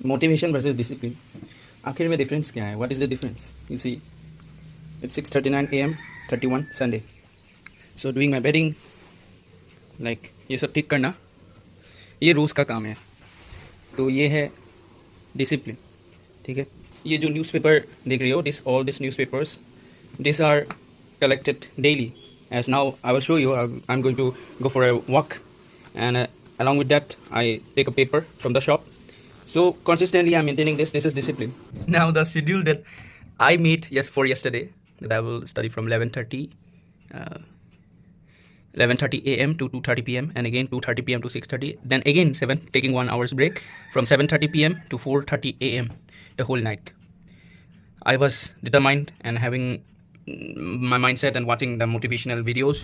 Motivation versus discipline, आखिर में difference क्या है? What is the difference? You see, it's 6:39 AM 31 Sunday. So doing my bedding, like ये सब ठीक करना ये रोज़ का काम है. तो ये है डिसिप्लिन. ठीक है, ये जो न्यूज़पेपर देख रही हो, all this newspapers, this are collected daily. As now I will show you, I'm going to go for a walk, and along with that I take a paper from the shop. So consistently I'm maintaining this. This is discipline. Now the schedule that I made for yesterday, that I will study from 11:30 AM to 2:30 PM, and again 2:30 PM to 6:30, then again taking 1 hour's break from 7:30 PM to 4:30 AM, the whole night. I was determined and having my mindset and watching the motivational videos,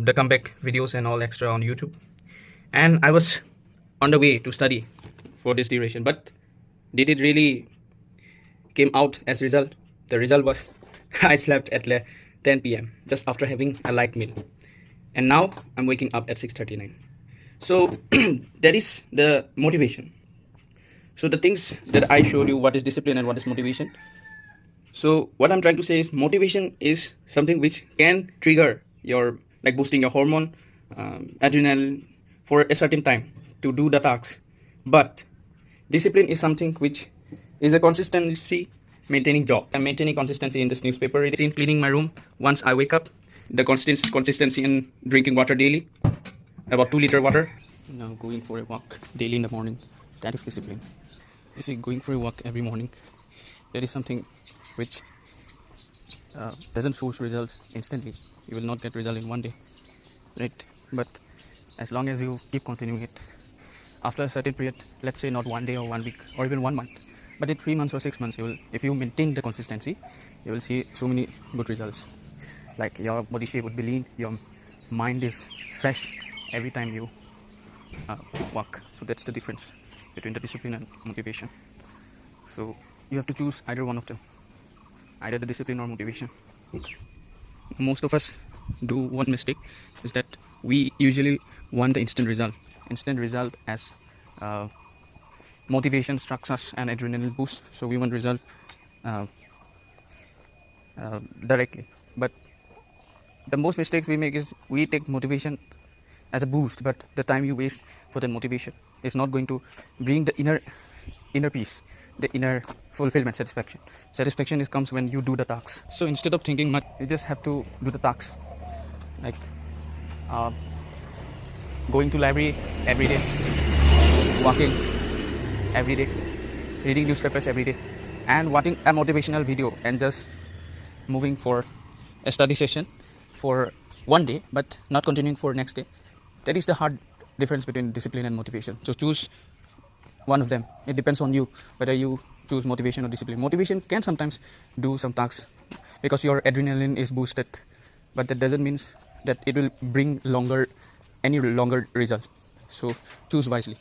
the comeback videos and all extra on YouTube, and I was on the way to study for this duration. But did it really came out as result? The result was I slept at 10 PM just after having a light meal, and now I'm waking up at 6:39. So that is the motivation. So the things that I showed you, what is discipline and what is motivation. So what I'm trying to say is motivation is something which can trigger your, like boosting your hormone, adrenaline for a certain time to do the tasks. But discipline is something which is a consistency maintaining job. I'm maintaining consistency in this newspaper. It's in cleaning my room once I wake up. The consistency in drinking water daily, about 2 liter water. Now going for a walk daily in the morning. That is discipline. You see, going for a walk every morning, that is something which doesn't force result instantly. You will not get result in one day, right? But as long as you keep continuing it, after a certain period, let's say not 1 day or 1 week or even 1 month, but in 3 months or 6 months, if you maintain the consistency, you will see so many good results. Like your body shape would be lean, your mind is fresh every time you walk. So that's the difference between the discipline and motivation. So you have to choose either one of them, either the discipline or motivation. Most of us do one mistake, is that we usually want the instant result as motivation struck us and adrenaline boost, so we want result directly. But the most mistakes we make is we take motivation as a boost, but the time you waste for the motivation is not going to bring the inner peace, the inner fulfillment, satisfaction comes when you do the tasks. So instead of thinking much, you just have to do the tasks, like going to library every day, walking every day, reading newspapers every day, and watching a motivational video, and just moving for a study session for 1 day but not continuing for next day. That is the hard difference between discipline and motivation. So choose one of them. It depends on you whether you choose motivation or discipline. Motivation can sometimes do some tasks because your adrenaline is boosted, but that doesn't mean that it will bring any longer result. So choose wisely.